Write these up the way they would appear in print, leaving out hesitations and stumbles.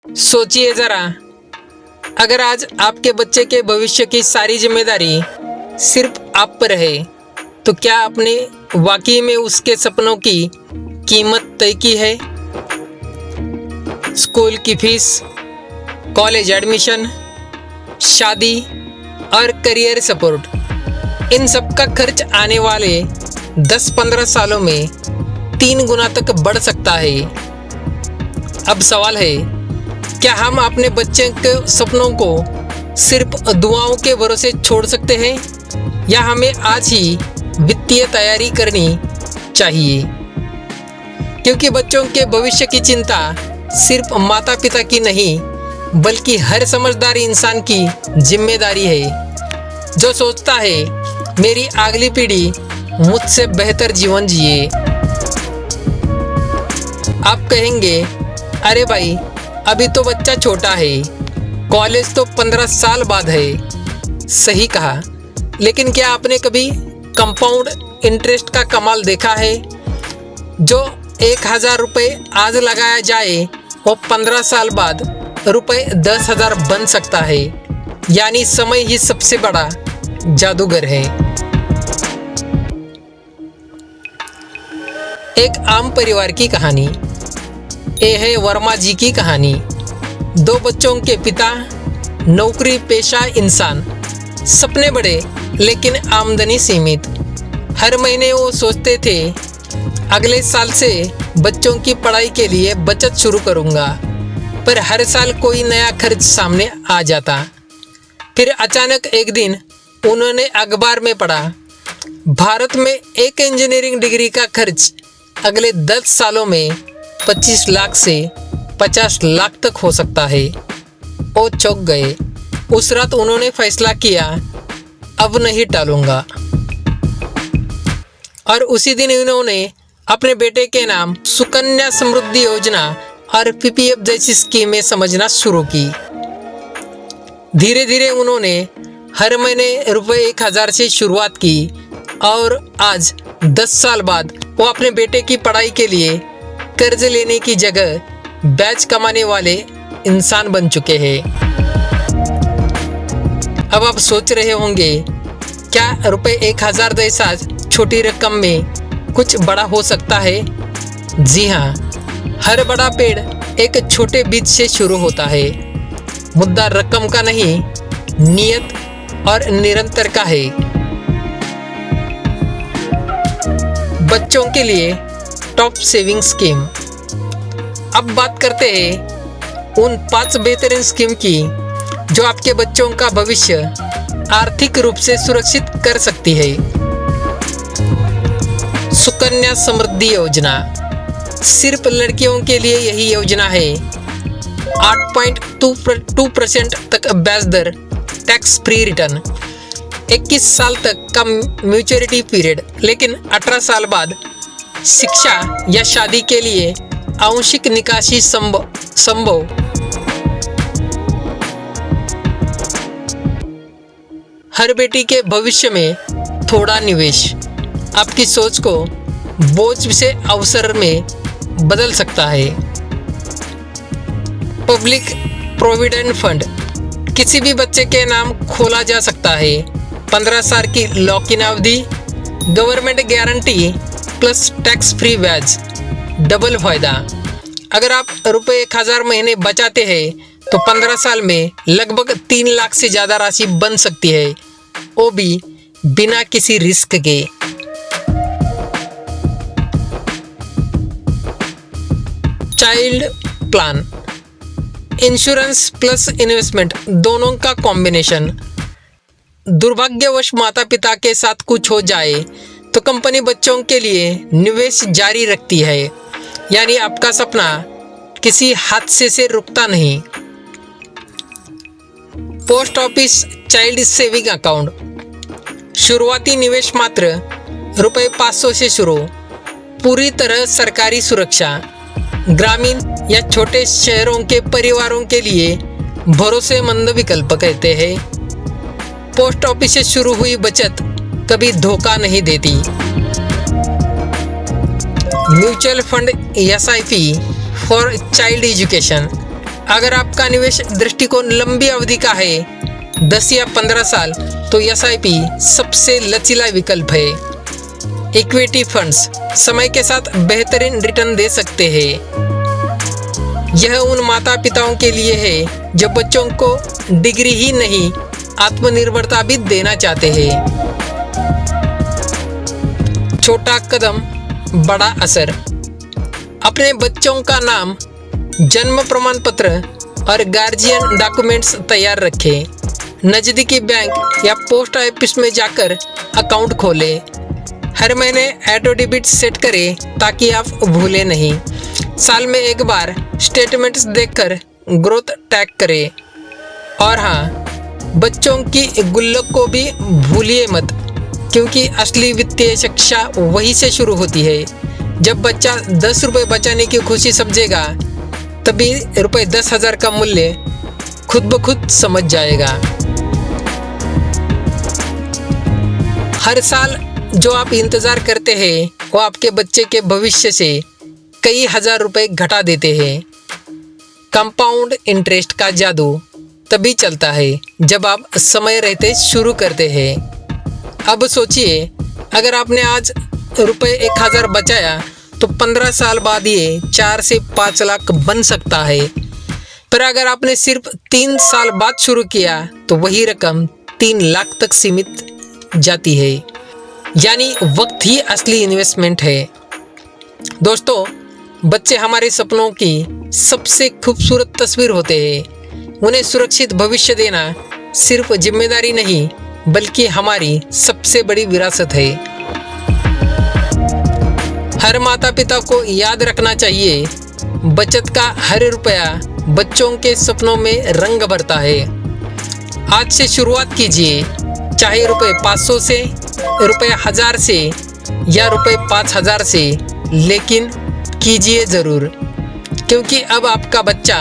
सोचिए ज़रा, अगर आज आपके बच्चे के भविष्य की सारी जिम्मेदारी सिर्फ आप पर है, तो क्या आपने वाकई में उसके सपनों की कीमत तय की है? स्कूल की फीस, कॉलेज एडमिशन, शादी और करियर सपोर्ट, इन सब का खर्च आने वाले 10-15 सालों में 3 गुना तक बढ़ सकता है। अब सवाल है, क्या हम अपने बच्चे के सपनों को सिर्फ दुआओं के भरोसे छोड़ सकते हैं, या हमें आज ही वित्तीय तैयारी करनी चाहिए? क्योंकि बच्चों के भविष्य की चिंता सिर्फ माता पिता की नहीं, बल्कि हर समझदार इंसान की जिम्मेदारी है, जो सोचता है मेरी अगली पीढ़ी मुझसे बेहतर जीवन जिए। आप कहेंगे, अरे भाई, अभी तो बच्चा छोटा है, कॉलेज तो 15 साल बाद है। सही कहा, लेकिन क्या आपने कभी कंपाउंड इंटरेस्ट का कमाल देखा है? जो 1000 रुपये आज लगाया जाए, वो 15 साल बाद रुपये 10,000 बन सकता है। यानी समय ही सबसे बड़ा जादूगर है। एक आम परिवार की कहानी। ये है वर्मा जी की कहानी। 2 बच्चों के पिता, नौकरी पेशा इंसान, सपने बड़े लेकिन आमदनी सीमित। हर महीने वो सोचते थे, अगले साल से बच्चों की पढ़ाई के लिए बचत शुरू करूंगा, पर हर साल कोई नया खर्च सामने आ जाता। फिर अचानक एक दिन उन्होंने अखबार में पढ़ा, भारत में एक इंजीनियरिंग डिग्री का खर्च अगले 10 सालों में 25 लाख से 50 लाख तक हो सकता है। वो चौंक गए। उस रात उन्होंने फैसला किया, अब नहीं टालूंगा। और उसी दिन उन्होंने अपने बेटे के नाम सुकन्या समृद्धि योजना और पीपीएफ जैसी स्कीमें समझना शुरू की। धीरे धीरे उन्होंने हर महीने रुपये 1000 से शुरुआत की, और आज 10 साल बाद वो अपने बेटे की पढ़ाई के लिए कर्ज लेने की जगह ब्याज कमाने वाले इंसान बन चुके हैं। अब आप सोच रहे होंगे, क्या रुपये 1000 जैसा छोटी रकम में कुछ बड़ा हो सकता है? जी हाँ, हर बड़ा पेड़ एक छोटे बीज से शुरू होता है। मुद्दा रकम का नहीं, नियत और निरंतर का है। बच्चों के लिए टॉप सेविंग स्कीम। अब बात करते हैं उन 5 बेहतरीन स्कीम की जो आपके बच्चों का भविष्य आर्थिक रूप से सुरक्षित कर सकती है। सुकन्या समृद्धि योजना सिर्फ लड़कियों के लिए यही योजना है। 8.2% तक ब्याज दर, टैक्स फ्री रिटर्न, 21 साल तक का मैच्योरिटी पीरियड, लेकिन 18 साल बाद शिक्षा या शादी के लिए आंशिक निकासी संभव। हर बेटी के भविष्य में थोड़ा निवेश आपकी सोच को बोझ से अवसर में बदल सकता है। पब्लिक प्रोविडेंट फंड किसी भी बच्चे के नाम खोला जा सकता है। 15 साल की लॉक इन अवधि, government guarantee plus tax free ब्याज, डबल फायदा। अगर आप रुपये 1000 महीने बचाते हैं तो 15 साल में लगभग 3 लाख से ज़्यादा राशि बन सकती है, वो भी बिना किसी रिस्क के। Child plan, insurance plus investment, दोनों का कॉम्बिनेशन। दुर्भाग्यवश माता पिता के साथ कुछ हो जाए तो कंपनी बच्चों के लिए निवेश जारी रखती है, यानी आपका सपना किसी हादसे से रुकता नहीं। Post office child saving account, शुरुआती निवेश मात्र रुपये 500 से शुरू, पूरी तरह सरकारी सुरक्षा। ग्रामीण या छोटे शहरों के परिवारों के लिए भरोसेमंद विकल्प कहते हैं। पोस्ट ऑफिस से शुरू हुई बचत कभी धोखा नहीं देती। Mutual fund SIP for child education, अगर आपका निवेश दृष्टिकोण लंबी अवधि का है 10 या 15 साल, तो SIP सबसे लचीला विकल्प है। इक्विटी फंड्स समय के साथ बेहतरीन रिटर्न दे सकते हैं। यह उन माता पिताओं के लिए है जो बच्चों को डिग्री ही नहीं आत्मनिर्भरता भी देना चाहते हैं। छोटा कदम बड़ा असर। अपने बच्चों का नाम, जन्म प्रमाण पत्र और गार्जियन डॉक्यूमेंट्स तैयार रखें। नज़दीकी बैंक या पोस्ट ऑफिस में जाकर अकाउंट खोलें। हर महीने ऑटो डेबिट सेट करें ताकि आप भूलें नहीं। साल में एक बार स्टेटमेंट्स देखकर ग्रोथ ट्रैक करें। और हाँ, बच्चों की गुल्लक को भी भूलिए मत, क्योंकि असली वित्तीय शिक्षा वहीं से शुरू होती है। जब बच्चा 10 रुपये बचाने की खुशी समझेगा, तभी रुपये 10,000 का मूल्य खुद ब खुद समझ जाएगा। हर साल जो आप इंतज़ार करते हैं, वो आपके बच्चे के भविष्य से कई हजार रुपए घटा देते हैं। कंपाउंड इंटरेस्ट का जादू तभी चलता है जब आप समय रहते शुरू करते हैं। अब सोचिए, अगर आपने आज रुपये 1,000 बचाया तो 15 साल बाद ये 4 से 5 लाख बन सकता है। पर अगर आपने सिर्फ 3 साल बाद शुरू किया तो वही रकम 3 लाख तक सीमित जाती है। यानी वक्त ही असली इन्वेस्टमेंट है। दोस्तों, बच्चे हमारे सपनों की सबसे खूबसूरत तस्वीर होते हैं। उन्हें सुरक्षित भविष्य देना सिर्फ जिम्मेदारी नहीं, बल्कि हमारी सबसे बड़ी विरासत है। हर माता पिता को याद रखना चाहिए, बचत का हर रुपया बच्चों के सपनों में रंग भरता है। आज से शुरुआत कीजिए, चाहे रुपये 500 से, रुपये 1000 से या रुपये 5000 से, लेकिन कीजिए ज़रूर, क्योंकि अब आपका बच्चा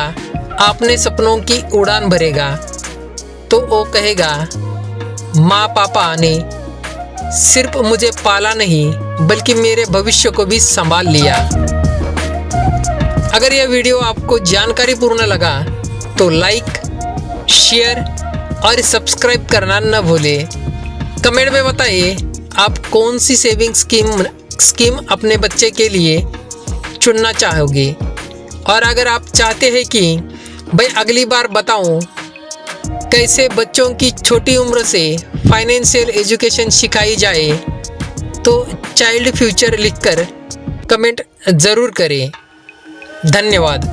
अपने सपनों की उड़ान भरेगा तो वो कहेगा, माँ पापा ने सिर्फ मुझे पाला नहीं, बल्कि मेरे भविष्य को भी संभाल लिया। अगर यह वीडियो आपको जानकारीपूर्ण लगा तो लाइक, शेयर और सब्सक्राइब करना न भूलें। कमेंट में बताइए आप कौन सी सेविंग स्कीम अपने बच्चे के लिए चुनना चाहोगे। और अगर आप चाहते हैं कि भाई अगली बार बताऊं कैसे बच्चों की छोटी उम्र से फाइनेंशियल एजुकेशन सिखाई जाए, तो चाइल्ड फ्यूचर लिखकर कमेंट ज़रूर करें। धन्यवाद।